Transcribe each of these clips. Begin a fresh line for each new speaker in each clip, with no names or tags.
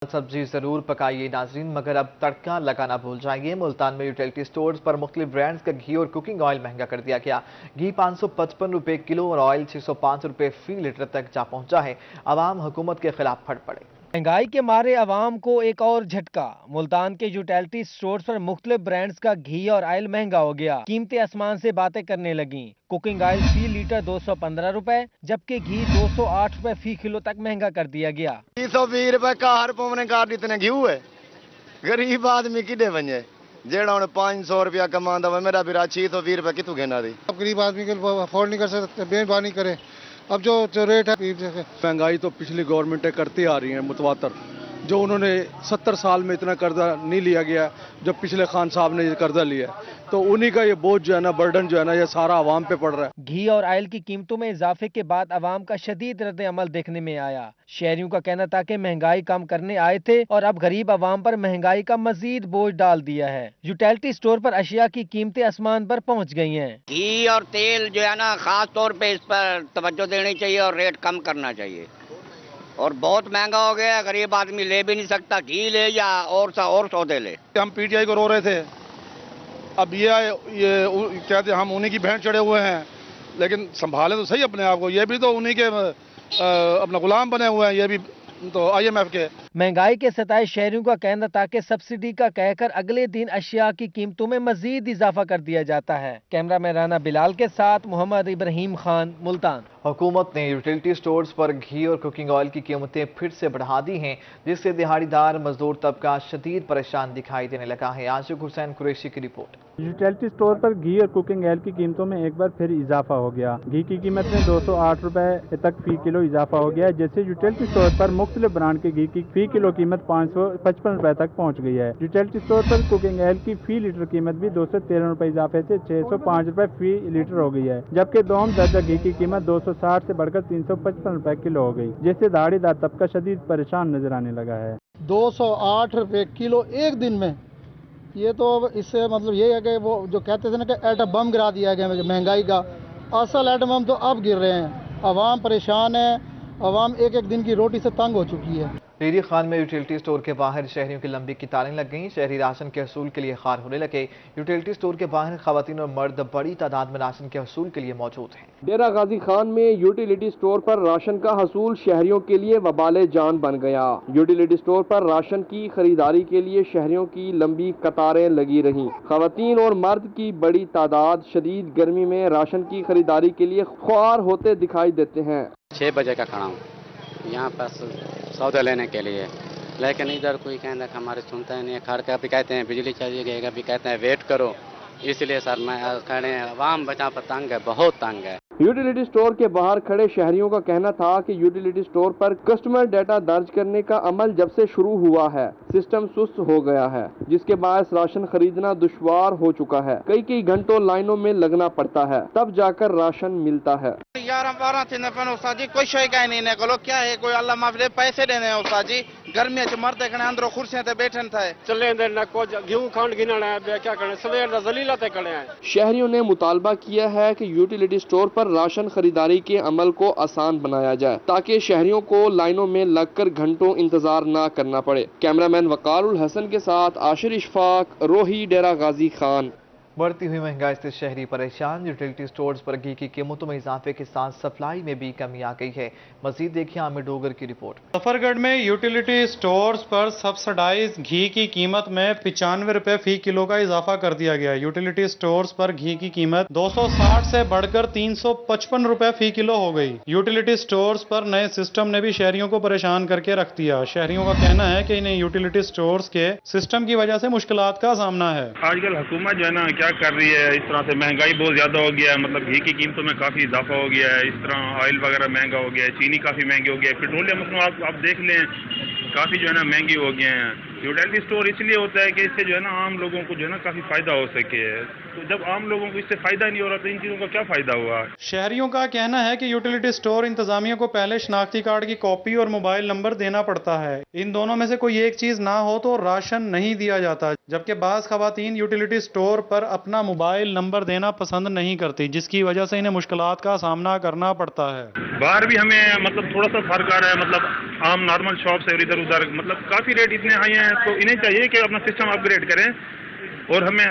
सब्जी जरूर पकाइए नाजरीन, मगर अब तड़का लगाना भूल जाइए। मुल्तान में यूटिलिटी स्टोर्स पर मुख्तलिफ ब्रांड्स का घी और कुकिंग ऑयल महंगा कर दिया गया। घी 555 रुपए किलो और ऑयल 605 रुपए फी लीटर तक जा पहुंचा है। अवाम हुकूमत के खिलाफ फट पड़े।
महंगाई के मारे अवाम को एक और झटका। मुल्तान के यूटिलिटी स्टोर्स पर मुख्तलिफ ब्रांड्स का घी और ऑयल महंगा हो गया। कीमतें आसमान से बातें करने लगी। कुकिंग ऑयल फी लीटर 215 रुपए, जबकि घी 208 रुपए फी किलो तक महंगा कर दिया गया।
320 रुपए का हर पवने कार इतने घी है। गरीब आदमी किडे बने जेड़ा उन्हें 500 रुपया कमांदा वा, मेरा भी 620 रुपए कितों घेना दी।
अब गरीब आदमी के अफोर्ड नहीं कर सकते, मेहरबानी करे। अब जो रेट है
महंगाई तो पिछली गवर्नमेंटें करती आ रही हैं मुतवातर। जो उन्होंने 70 साल में इतना कर्जा नहीं लिया गया जब पिछले खान साहब ने ये कर्जा लिया, तो उन्हीं का ये बोझ जो है ना, बर्डन जो है ना, ये सारा आवाम पे पड़ रहा है।
घी और ऑयल की कीमतों में इजाफे के बाद आवाम का शदीद रद्द अमल देखने में आया। शहरियों का कहना था कि महंगाई कम करने आए थे और अब गरीब आवाम पर महंगाई का मजीद बोझ डाल दिया है। यूटिलिटी स्टोर पर अशिया की कीमतें आसमान पर पहुंच गई हैं।
घी और तेल जो है ना, खास तौर पे इस पर तवज्जो देनी चाहिए और रेट कम करना चाहिए। और बहुत महंगा हो गया, गरीब आदमी ले भी नहीं सकता, घी ले या और सौदे ले।
हम पीटीआई को रो रहे थे, अब ये कहते हम उन्हीं की भेंट चढ़े हुए हैं, लेकिन संभाले तो सही अपने आप को। ये भी तो उन्हीं के अपना गुलाम बने हुए हैं, ये भी तो IMF के।
महंगाई के सताए शहरियों का कहना था कि सब्सिडी का कहकर अगले दिन अशिया की कीमतों में मजीद इजाफा कर दिया जाता है। कैमरामैन राना बिलाल के साथ मोहम्मद इब्राहिम खान, मुल्तान।
हुकूमत ने यूटिलिटी स्टोर्स पर घी और कुकिंग ऑयल की कीमतें फिर से बढ़ा दी हैं, जिससे दिहाड़ीदार मजदूर तबका शदीद परेशान दिखाई देने लगा है। आशिक हुसैन कुरैशी की रिपोर्ट।
यूटिलिटी स्टोर पर घी और कुकिंग ऑयल की कीमतों में एक बार फिर इजाफा हो गया। घी की कीमत में 208 रुपए तक फी किलो इजाफा हो गया है, जैसे यूटिलिटी स्टोर पर मुख्तलिफ ब्रांड के घी की फी किलो कीमत 555 रुपए तक पहुंच गई है। यूटिलिटी स्टोर पर कुकिंग ऑयल की फी लीटर कीमत भी 213 रुपए इजाफे से 605 रुपए फी लीटर हो गई है, जबकि दोम दर्जा घी की कीमत 260 से बढ़कर 355 रुपए किलो हो गई, जिससे दिहाड़ीदार तबका शदीद परेशान नजर आने लगा है।
208 रुपए किलो एक दिन में, ये तो इससे मतलब ये है कि वो जो कहते थे ना कि एटम बम गिरा दिया गया महंगाई का, असल एटम बम तो अब गिर रहे हैं। आवाम परेशान है, आवाम एक एक दिन की रोटी से तंग हो चुकी है।
रीरी खान में यूटिलिटी स्टोर के बाहर शहरियों की लंबी कतारें लग गईं। शहरी राशन के हसूल के लिए खार होने लगे। यूटिलिटी स्टोर के बाहर खवातीन और मर्द बड़ी तादाद में राशन के हसूल के लिए मौजूद हैं।
डेरा गाजी खान में यूटिलिटी स्टोर पर राशन का हसूल शहरियों के लिए वबाले जान बन गया। यूटिलिटी स्टोर पर राशन की खरीदारी के लिए शहरियों की लंबी कतारें लगी रहीं। खवातीन और मर्द की बड़ी तादाद शदीद गर्मी में राशन की खरीदारी के लिए ख्वार होते दिखाई देते हैं।
6 बजे का खड़ा हूँ यहाँ पास सौदा लेने के लिए, लेकिन इधर कोई कहना हमारे सुनता ही नहीं है। खड़ के अभी कहते हैं बिजली चाहिए, अभी कहते हैं वेट करो। इसलिए सर मैं खड़े हैं, आवाम बचा पर तंग है, बहुत तंग है।
यूटिलिटी स्टोर के बाहर खड़े शहरियों का कहना था कि यूटिलिटी स्टोर पर कस्टमर डाटा दर्ज करने का अमल जब से शुरू हुआ है, सिस्टम सुस्त हो गया है, जिसके बायस राशन खरीदना दुश्वार हो चुका है। कई घंटों लाइनों में लगना पड़ता है, तब जाकर राशन मिलता है।
11-12 थी उस्ताद जी, कोई शय का नहीं को क्या है, कोई अल्लाह माफ दे पैसे देने हैं उस्ताद जी। गर्मी च मरते खड़े अंदर कुर्सियां ते बैठन थे, चले न को गेहूं खंड गिनना है, क्या करने सवेर जलीला ते खड़े हैं।
शहरियों ने मुतालबा किया है कि यूटिलिटी स्टोर पर राशन खरीदारी के अमल को आसान बनाया जाए, ताकि शहरियों को लाइनों में लगकर घंटों इंतजार न करना पड़े। कैमरामैन वकारुल हसन के साथ आशिर इशफाक, रोही, डेरा गाजी खान।
बढ़ती हुई महंगाई से शहरी परेशान। यूटिलिटी स्टोर्स पर घी की कीमतों में इजाफे के साथ सप्लाई में भी कमी आ गई है। मजीद देखिए आमिर डोगर की रिपोर्ट।
जफरगढ़ में यूटिलिटी स्टोर्स पर सब्सिडाइज घी की कीमत में 95 रुपए फी किलो का इजाफा कर दिया गया। यूटिलिटी स्टोर्स पर घी की कीमत 260 से बढ़कर 355 रुपए फी किलो हो गई। यूटिलिटी स्टोर्स पर नए सिस्टम ने भी शहरियों को परेशान करके रख दिया। शहरियों का कहना है कि इन्हें यूटिलिटी स्टोर्स के सिस्टम की वजह से मुश्किलात का सामना है।
आजकल हुकूमत जो है ना क्या कर रही है, इस तरह से महंगाई बहुत ज्यादा हो गया है। मतलब घी की कीमतों में काफी इजाफा हो गया है, इस तरह ऑयल वगैरह महंगा हो गया है, चीनी काफी महंगी हो गया है, पेट्रोलियम आप देख लें काफी जो है ना महंगी हो गए हैं। यूटिलिटी स्टोर इसलिए होता है कि इससे जो है ना आम लोगों को जो है ना काफी फायदा हो सके। तो जब आम लोगों को इससे फायदा नहीं हो रहा तो इन चीजों का क्या फायदा हुआ?
शहरियों का कहना है कि यूटिलिटी स्टोर इंतजामिया को पहले शनाख्ती कार्ड की कॉपी और मोबाइल नंबर देना पड़ता है। इन दोनों में से कोई एक चीज ना हो तो राशन नहीं दिया जाता, जबकि बाज खवातीन यूटिलिटी स्टोर पर अपना मोबाइल नंबर देना पसंद नहीं करती, जिसकी वजह से इन्हें मुश्किलात का सामना करना पड़ता है।
बाहर भी हमें मतलब थोड़ा सा फर्क आ रहा है, मतलब आम नॉर्मल शॉप से इधर उधर मतलब काफी रेट इतने हाई हैं, तो इन्हें चाहिए कि अपना सिस्टम अपग्रेड करें और हमें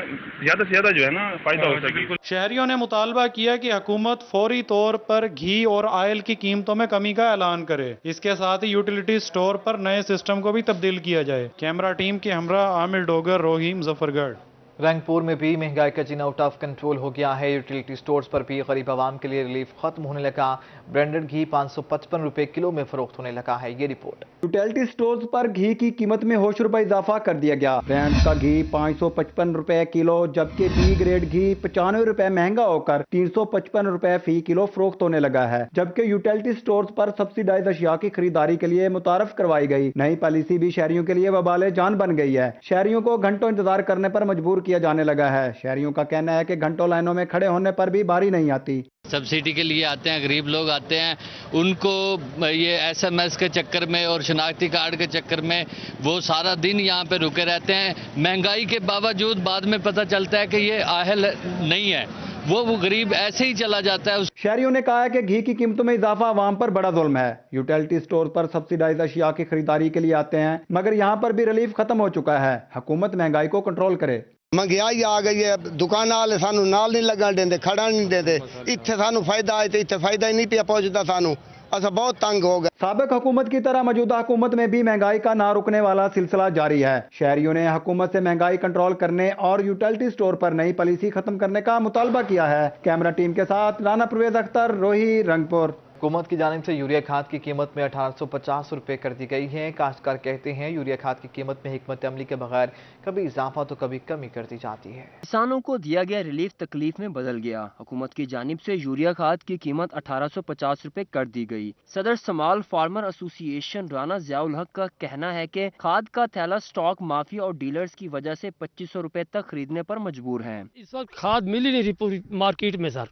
ज्यादा से ज्यादा जो है ना फायदा हो सके।
शहरियों ने मुतालबा किया कि हुकूमत फौरी तौर पर घी और ऑयल की कीमतों में कमी का ऐलान करे। इसके साथ ही यूटिलिटी स्टोर पर नए सिस्टम को भी तब्दील किया जाए। कैमरा टीम के हमरा आमिर डोगर, रोही, मुजफ्फरगढ़।
रंगपुर में भी महंगाई का जीना आउट ऑफ कंट्रोल हो गया है। यूटिलिटी स्टोर्स पर भी गरीब आवाम के लिए रिलीफ खत्म होने लगा। ब्रांडेड घी 555 रुपए किलो में फरोख्त होने लगा है। ये रिपोर्ट।
यूटिलिटी स्टोर्स पर घी की कीमत में होश रुपए इजाफा कर दिया गया। ब्रांड का घी 555 रुपए किलो, जबकि बी ग्रेड घी 95 रुपए महंगा होकर 355 रुपए फी किलो फरोख्त होने लगा है। जबकि यूटिलिटी स्टोर्स पर सब्सिडाइज अशिया की खरीदारी के लिए मुतारफ करवाई गई नई पॉलिसी भी शहरियों के लिए वबाले जान बन गई है। शहरियों को घंटों इंतजार करने पर मजबूर किया जाने लगा है। शहरियों का कहना है कि घंटों लाइनों में खड़े होने पर भी बारी नहीं आती।
सब्सिडी के लिए आते हैं, गरीब लोग आते हैं, उनको ये एसएमएस के चक्कर में और शनाख्ती कार्ड के चक्कर में वो सारा दिन यहाँ पे रुके रहते हैं। महंगाई के बावजूद बाद में पता चलता है कि ये आहल नहीं है, वो गरीब ऐसे ही चला जाता है।
शहरियों ने कहा है कि घी की कीमतों में इजाफा आवाम पर बड़ा जुल्म है। यूटिलिटी स्टोर पर सब्सिडाइज अशिया की खरीदारी के लिए आते हैं, मगर यहाँ पर भी रिलीफ खत्म हो चुका है। हुकूमत महंगाई को कंट्रोल करे।
महंगाई आ गई है, दुकान वाले सानू नाल नहीं लगन देंदे, खड़ा नहीं देते। इत्थे सानू फायदा आए तो इत्थे फायदा ही नहीं पिया पहुंचता सानू, असा बहुत तंग हो गए।
साबिक हुकूमत की तरह मौजूदा हुकूमत में भी महंगाई का ना रुकने वाला सिलसिला जारी है। शहरियों ने हुकूमत से महंगाई कंट्रोल करने और यूटिलिटी स्टोर पर नई पॉलिसी खत्म करने का मुतालबा किया है। कैमरा टीम के साथ राना परवेज अख्तर, रोही, रंगपुर।
हुकूमत की जानिब से यूरिया खाद की कीमत में 1850 रुपए कर दी गई है। काश्तकार कहते हैं यूरिया खाद की कीमत में हिकमत अमली के बगैर कभी इजाफा तो कभी कमी कर दी जाती है।
किसानों को दिया गया रिलीफ तकलीफ में बदल गया। हुकूमत की जानिब से यूरिया खाद की कीमत 1850 रुपए कर दी गई। सदर समाल फार्मर एसोसिएशन राना ज़ियाउल हक का कहना है कि खाद का थैला स्टॉक माफिया और डीलर्स की वजह से 2500 रुपए तक खरीदने पर मजबूर हैं।
इस वक्त खाद मिल ही नहीं रही पूरी मार्केट में सर।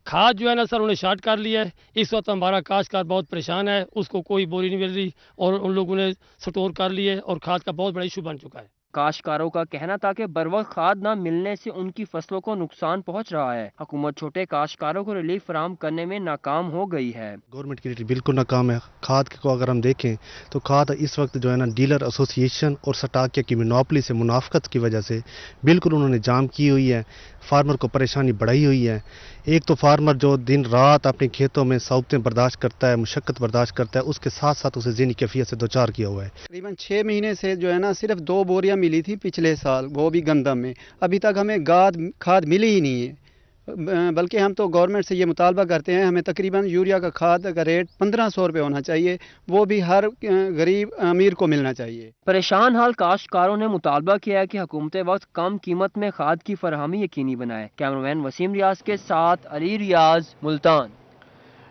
खाद जो है ना सर उन्हें शार्ट कर लिया है। इस वक्त हमारा काश्तकार बहुत परेशान है, उसको कोई बोरी नहीं मिल रही और उन लोगों ने स्टोर कर लिए और खाद का बहुत बड़ा इशू बन चुका है।
काश्तकारों का कहना था कि बरवक्त खाद न मिलने से उनकी फसलों को नुकसान पहुंच रहा है। हुकूमत छोटे काश्तकारों को रिलीफ फराहम करने में नाकाम हो गई है।
गवर्नमेंट की बिल्कुल नाकाम है। खाद को अगर हम देखें तो खाद इस वक्त जो है ना डीलर एसोसिएशन और स्टाकिया की मोनोपोली से मुनाफकत की वजह से बिल्कुल उन्होंने जाम की हुई है। फार्मर को परेशानी बढ़ाई हुई है। एक तो फार्मर जो दिन रात अपने खेतों में सौतें बर्दाश्त करता है, मुशक्कत बर्दाश्त करता है, उसके साथ साथ उसे ज़हनी कैफियत से दो चार किया हुआ है।
तकरीबन 6 महीने से जो है ना सिर्फ 2 बोरियां मिली थी पिछले साल, वो भी गंदम में। अभी तक हमें खाद मिली ही नहीं है। बल्कि हम तो गवर्नमेंट से ये मुतालबा करते हैं, हमें तकरीबन यूरिया का खाद का रेट 1500 रुपये होना चाहिए, वो भी हर गरीब अमीर को मिलना चाहिए।
परेशान हाल काश्तकारों ने मुतालबा किया है कि हुकूमत वक्त कम कीमत में खाद की फराहमी यकीनी बनाए। कैमरामैन वसीम रियाज के साथ अली रियाज, मुल्तान।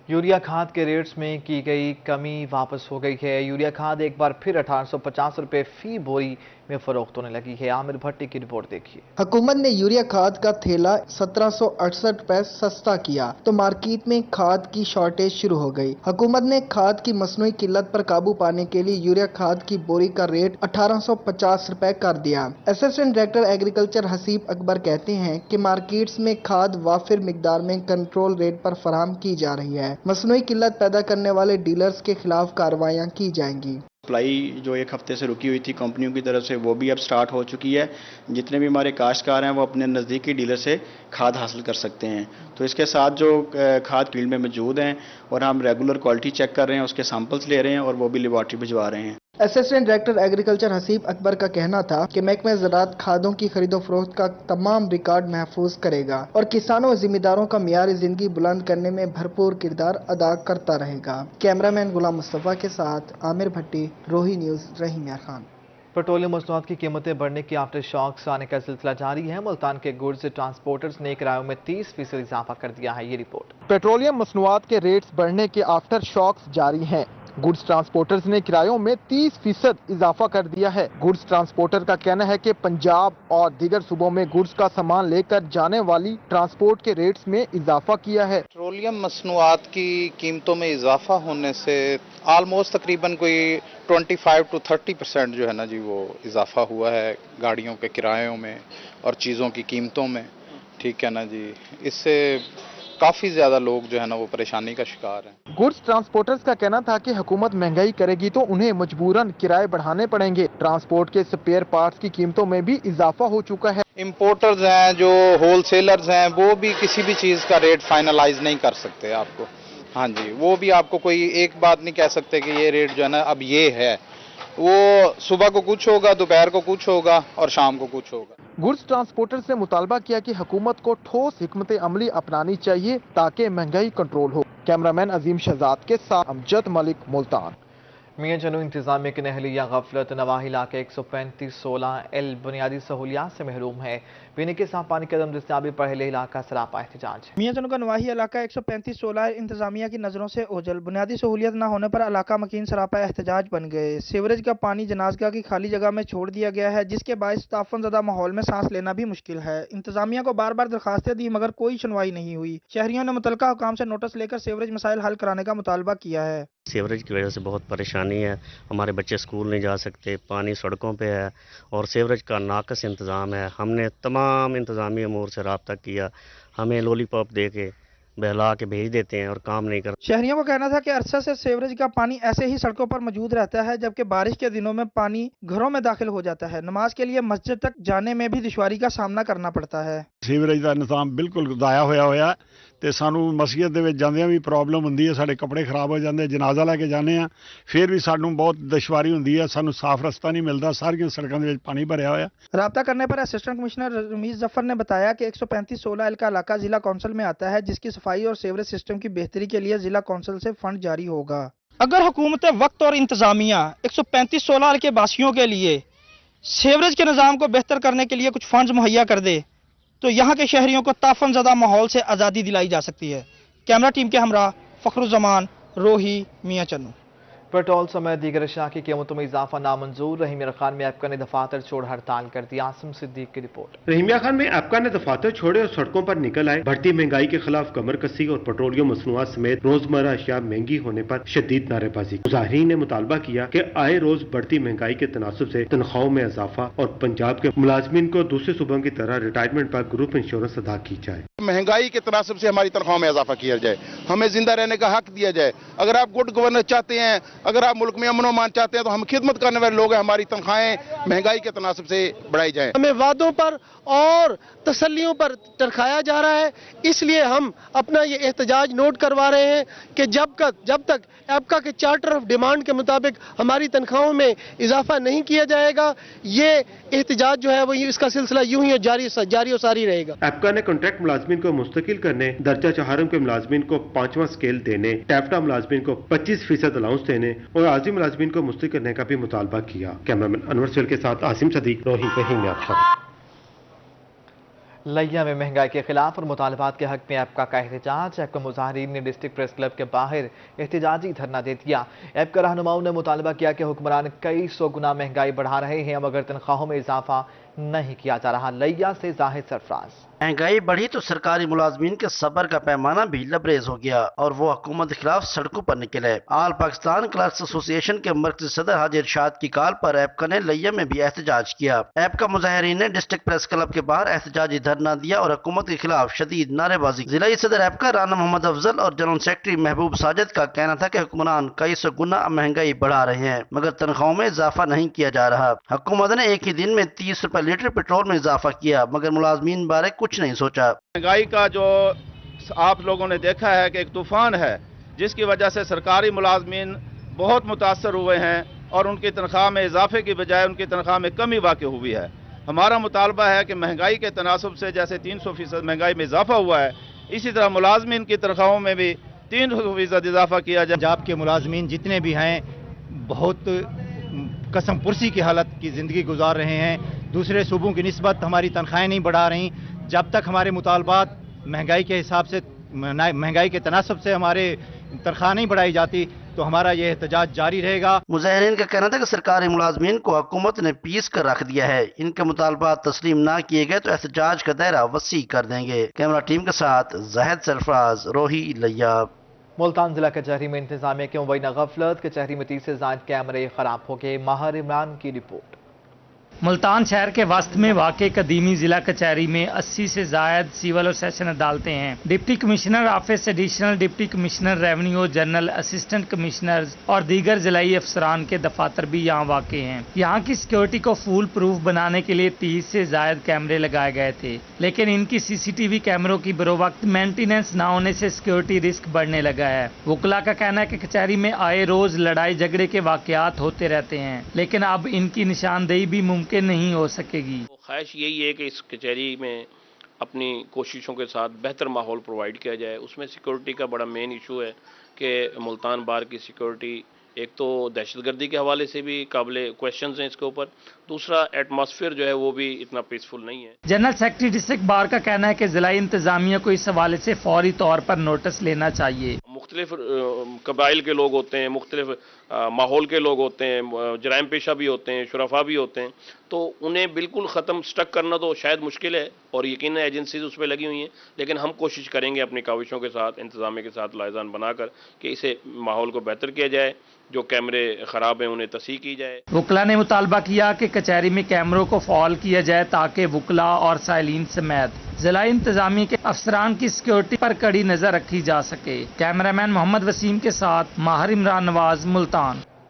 यूरिया खाद के रेट्स में की गई कमी वापस हो गई है। यूरिया खाद एक बार फिर 1850 रुपए फी बोरी में फरोख्त होने लगी है। आमिर भट्टी की रिपोर्ट देखिए।
हुकूमत ने यूरिया खाद का थैला 1768 रुपए सस्ता किया तो मार्केट में खाद की शॉर्टेज शुरू हो गई। हुकूमत ने खाद की मसनूई किल्लत पर काबू पाने के लिए यूरिया खाद की बोरी का रेट 1850 रुपए कर दिया। Assistant director agriculture Haseeb Akbar कहते हैं कि मार्केट्स में खाद वाफिर मिकदार में कंट्रोल रेट पर फराहम की जा रही है। मसनूई किल्लत पैदा करने वाले डीलर्स के खिलाफ कार्रवाइयाँ की जाएंगी।
सप्लाई जो एक हफ्ते से रुकी हुई थी कंपनियों की तरफ से, वो भी अब स्टार्ट हो चुकी है। जितने भी हमारे काश्तकार हैं वो अपने नज़दीकी डीलर से खाद हासिल कर सकते हैं। तो इसके साथ जो खाद फील्ड में मौजूद हैं और हम रेगुलर क्वालिटी चेक कर रहे हैं, उसके सैंपल्स ले रहे हैं और वो भी लेबॉर्ट्री भिजवा रहे हैं।
Assistant director agriculture Haseeb Akbar का कहना था कि महकमा ज़राअत खादों की खरीदो फरोख्त का तमाम रिकॉर्ड महफूज करेगा और किसानों और जिम्मेदारों का मियार जिंदगी बुलंद करने में भरपूर किरदार अदा करता रहेगा। कैमरामैन गुलाम मुस्तफ़ा के साथ आमिर भट्टी, रोही न्यूज़, रहीम यार खान।
पेट्रोलियम मसनूआत की कीमतें बढ़ने के आफ्टर शॉक्स आने का सिलसिला जारी है। मुल्तान के गुड्स ट्रांसपोर्टर्स ने किरायों में 30% इजाफा कर दिया है। ये रिपोर्ट।
पेट्रोलियम मसनूआत के रेट्स बढ़ने के आफ्टर शॉक्स जारी हैं। गुड्स ट्रांसपोर्टर्स ने किरायों में 30% इजाफा कर दिया है। गुड्स ट्रांसपोर्टर का कहना है कि पंजाब और दीगर सूबों में गुड्स का सामान लेकर जाने वाली ट्रांसपोर्ट के रेट्स में इजाफा किया है।
पेट्रोलियम मसनूआत की कीमतों में इजाफा होने से ऑलमोस्ट तकरीबन कोई 25 to 30% जो है ना जी वो इजाफा हुआ है गाड़ियों के किरायों में और चीज़ों की कीमतों में, ठीक है ना जी। इससे काफ़ी ज़्यादा लोग जो है ना वो परेशानी का शिकार हैं।
गुड्स ट्रांसपोर्टर्स का कहना था कि हुकूमत महंगाई करेगी तो उन्हें मजबूरन किराए बढ़ाने पड़ेंगे। ट्रांसपोर्ट के स्पेयर पार्ट्स की कीमतों में भी इजाफा हो चुका है।
इम्पोर्टर्स हैं जो होलसेलर्स हैं वो भी किसी भी चीज़ का रेट फाइनलाइज नहीं कर सकते आपको, हाँ जी, वो भी आपको कोई एक बात नहीं कह सकते कि ये रेट जो है ना अब ये है। वो सुबह को कुछ होगा, दोपहर को कुछ होगा और शाम को कुछ होगा।
गुड्स ट्रांसपोर्टर से मुतालबा किया कि हुकूमत को ठोस हिकमत अमली अपनानी चाहिए ताकि महंगाई कंट्रोल हो। कैमरामैन अजीम शहजाद के साथ अमजद मलिक, मुल्तान।
मियां जनू इंतजामिया के नहलिया गफलत नवाही इलाके 135-16 बुनियादी सहूलियात से महरूम है। पीने के साफ पानी की अदम दस्तियाबी पर अहले इलाका सरापा एहतजाज है।
मियां जनू का नवाही इलाका 135-16 इंतजामिया की नजरों से ओझल, बुनियादी सहूलियत न होने पर इलाका मकीन सरापा एहतजाज बन गए। सीवरेज का पानी जनाजगा की खाली जगह में छोड़ दिया गया है, जिसके बायस ताफन ज़दा माहौल में सांस लेना भी मुश्किल है। इंतजामिया को बार बार दरखास्तें दी मगर कोई सुनवाई नहीं हुई। शहरियों ने मुतलका हुकाम से नोटिस लेकर सीवरेज मसाइल हल कराने का मुतालबा किया है।
सीवरेज की वजह से बहुत परेशानी है, हमारे बच्चे स्कूल नहीं जा सकते, पानी सड़कों पे है और सीवरेज का नाकस इंतज़ाम है। हमने तमाम इंतज़ामी अमूर से रब्ता किया, हमें लॉलीपॉप दे के बहला के भेज देते हैं और काम नहीं करते।
शहरियों को कहना था कि अरसा से सीवरेज का पानी ऐसे ही सड़कों पर मौजूद रहता है, जबकि बारिश के दिनों में पानी घरों में दाखिल हो जाता है। नमाज के लिए मस्जिद तक जाने में भी दुश्वारी का सामना करना पड़ता है।
सीवरेज का निज़ाम बिल्कुल दाया होया ਤੇ ਸਾਨੂੰ ਮਸਜਿਦ ਦੇ ਵਿੱਚ ਜਾਂਦਿਆਂ ਵੀ ਪ੍ਰੋਬਲਮ ਹੁੰਦੀ ਹੈ, ਸਾਡੇ ਕੱਪੜੇ ਖਰਾਬ ਹੋ ਜਾਂਦੇ, ਜਨਾਜ਼ਾ ਲੈ ਕੇ ਜਾਂਦੇ ਆ ਫਿਰ ਵੀ ਸਾਨੂੰ ਬਹੁਤ ਦੁਸ਼ਵਾਰੀ ਹੁੰਦੀ ਹੈ, ਸਾਨੂੰ ਸਾਫ਼ ਰਸਤਾ ਨਹੀਂ ਮਿਲਦਾ, ਸਾਰੀਆਂ ਸੜਕਾਂ ਦੇ ਵਿੱਚ ਪਾਣੀ ਭਰਿਆ ਹੋਇਆ।
राब्ता करने पर असिस्टेंट कमिश्नर रमीज जफर ने बताया कि 135-16 का इलाका जिला कौंसिल में आता है, जिसकी सफाई और सीवरेज सिस्टम की बेहतरी के लिए जिला कौंसिल से फंड जारी होगा। अगर हुकूमत वक्त और इंतजामिया 135-16 के बासियों के लिए सीवरेज के निज़ाम को बेहतर करने के लिए कुछ फंड मुहैया कर दे तो यहाँ के शहरियों को ताफन ज़दा माहौल से आज़ादी दिलाई जा सकती है। कैमरा टीम के हमरा फ़खरुज़्ज़मान, रोही, मियां चन्नू।
पेट्रोल समेत दीगर अशिया की कीमतों में इजाफा नामंजूर। रहीमिया खान में एपका ने दफातर छोड़ हड़ताल कर दी। आसिम सिद्दीक की रिपोर्ट।
रहीमिया खान में एपका ने दफातर छोड़े और सड़कों पर निकल आए। बढ़ती महंगाई के खिलाफ कमर कसी और पेट्रोलियम मसनूआत समेत रोजमर्रा अशिया महंगी होने पर शदीद नारेबाजी। मुजाहिरीन ने मुतालबा किया कि आए रोज बढ़ती महंगाई के तनासुब से तनख्वाहों में इजाफा और पंजाब के मुलाजमीन को दूसरे सूबों की तरह रिटायरमेंट पर ग्रुप इंश्योरेंस अदा की जाए।
महंगाई के तनासुब से हमारी तनख्वाहों में इजाफा किया जाए, हमें जिंदा रहने का हक दिया जाए। अगर आप गुड गवर्नेंस चाहते हैं, अगर आप मुल्क में अमन-ओ-अमान चाहते हैं तो हम खिदमत करने वाले लोग हैं, हमारी तनख्वाहें महंगाई के तनासुब से बढ़ाई जाए।
हमें वादों पर और तसल्लियों पर टरकाया जा रहा है, इसलिए हम अपना ये एहतजाज नोट करवा रहे हैं कि जब तक एपका के चार्टर ऑफ डिमांड के मुताबिक हमारी तनख्वाहों में इजाफा नहीं किया जाएगा, ये एहतजाज जो है वो इसका सिलसिला यूं ही जारी और सारी रहेगा।
एपका ने कॉन्ट्रैक्ट मुलाजमीन को मुस्तकिल करने, दर्जा चहारम के मुलाजमीन को 5वां स्केल देने, टैफ्टा मुलाजमीन को 25% अलाउंस देने और आजी मुलाजमीन को मुस्तकिल करने का भी मुतालबा किया। कैमरामैन अनवर सेल के साथ आसिम सदीक, रोही रहीमिया खान।
लिया में महंगाई के खिलाफ और मुतालबात के हक में एपका का एहतजाज। एपका मुजाहिरीन ने डिस्ट्रिक्ट प्रेस क्लब के बाहर एहतजाजी धरना दे दिया। एपका रहनुमाओं ने मुतालबा किया कि हुक्मरान कई सौ गुना महंगाई बढ़ा रहे हैं मगर तनख्वाहों में इजाफा नहीं किया जा रहा। लिया से जाहिद सरफराज।
महंगाई बढ़ी तो सरकारी मुलाजमीन के सब्र का पैमाना भी लबरेज हो गया और वो हुकूमत के खिलाफ सड़कों पर निकले। आल पाकिस्तान क्लर्क्स एसोसिएशन के मरकजी सदर हाजी इरशाद की कॉल पर एपका ने लिया में भी एहतजाज किया। एपका मुजाहिरीन ने डिस्ट्रिक्ट प्रेस क्लब के बाहर एहतजाजी धरना दिया और हुकूमत के खिलाफ शदीद नारेबाजी। जिला सदर एपका राना मोहम्मद अफजल और जनरल सेक्रेटरी महबूब साजिद का कहना था कि हुक्मरान कई सौ गुना महंगाई बढ़ा रहे हैं मगर तनख्वाहों में इजाफा नहीं किया जा रहा। हुकूमत ने एक ही दिन में 30 रुपए लीटर पेट्रोल में इजाफा किया मगर मुलाजमीन बारे कुछ नहीं सोचा।
महंगाई का जो आप लोगों ने देखा है कि एक तूफान है जिसकी वजह से सरकारी मुलाजमीन बहुत मुतासर हुए हैं और उनकी तनख्वाह में इजाफे की बजाय उनकी तनख्वाह में कमी वाक़ हुई है। हमारा मुतालबा है कि महंगाई के तनासुब से जैसे 300% महंगाई में इजाफा हुआ है, इसी तरह मुलाजमीन की तनख्वाहों में भी 300% इजाफा किया जाए।
पंजाब के मुलाजमीन जितने भी हैं बहुत कसम पुरसी की हालत की ज़िंदगी गुजार रहे हैं। दूसरे सूबों की निस्बत हमारी तनख्वाहें नहीं बढ़ा रही। जब तक हमारे मुतालबात महंगाई के हिसाब से महंगाई के तनासब से हमारे तनख्वाह नहीं बढ़ाई जाती तो हमारा ये एहतजाज जारी रहेगा।
मुजाहिरीन का कहना था कि सरकारी मुलाजमीन को हुकूमत ने पीस कर रख दिया है, इनके मुतालबात तस्लीम ना किए गए तो एहतजाज का दायरा वसी कर देंगे। कैमरा टीम के साथ जाहिद सरफराज, रोही लिया।
मुल्तान जिला कचहरी में इंतजामिया की मुबैना गफलत, कचहरी में 30 से ज्यादा कैमरे खराब हो गए। माहिर इमरान की रिपोर्ट।
मुल्तान शहर के वस्त में वाक़े कदीमी जिला कचहरी में 80 से जायद सिविल और सेशन अदालतें हैं। Deputy commissioner office, additional deputy commissioner revenue, general assistant commissioners और दीगर जिलाई अफसरान के दफातर भी यहाँ वाक़े हैं। यहाँ की सिक्योरिटी को फूल प्रूफ बनाने के लिए 30 से जायद कैमरे लगाए गए थे, लेकिन इनकी CCTV कैमरों की बरोवक्त मेंटेनेंस न होने से सिक्योरिटी रिस्क बढ़ने लगा है। वकला का कहना है कि कचहरी में आए रोज लड़ाई झगड़े के वाकयात होते रहते हैं, लेकिन अब इनकी निशानदेही भी मुमकिन नहीं हो सकेगी।
ख्वाहिश यही है कि इस कचहरी में अपनी कोशिशों के साथ बेहतर माहौल प्रोवाइड किया जाए। उसमें सिक्योरिटी का बड़ा मेन इशू है कि मुल्तान बार की सिक्योरिटी एक तो दहशतगर्दी के हवाले से भी काबिले क्वेश्चंस हैं इसके ऊपर, दूसरा एटमॉस्फेयर जो है वो भी इतना पीसफुल नहीं है।
जनरल सेक्रेटरी डिस्ट्रिक्ट बार का कहना है कि जिला इंतजामिया को इस हवाले से फौरी तौर पर नोटिस लेना चाहिए।
मुख्तलिफ कबाइल के लोग होते हैं, मुख्तलिफ माहौल के लोग होते हैं, जराइम पेशा भी होते हैं, शुरफा भी होते हैं, तो उन्हें बिल्कुल ख़त्म स्टक करना तो शायद मुश्किल है और यकीन एजेंसीज उस पर लगी हुई हैं, लेकिन हम कोशिश करेंगे अपनी काविशों के साथ, इंतजामिया के साथ लाइजान बनाकर कि इसे माहौल को बेहतर किया जाए, जो कैमरे ख़राब हैं उन्हें तसीह की जाए।
वकला ने मुतालबा किया कि कचहरी में कैमरों को फाल किया जाए ताकि वकला और साइलिन समेत जिला इंतजामिया के अफसरान की सिक्योरिटी पर कड़ी नजर रखी जा सके। कैमरामैन मोहम्मद वसीम के साथ माहिर इमरान नवाज, मुल्तान।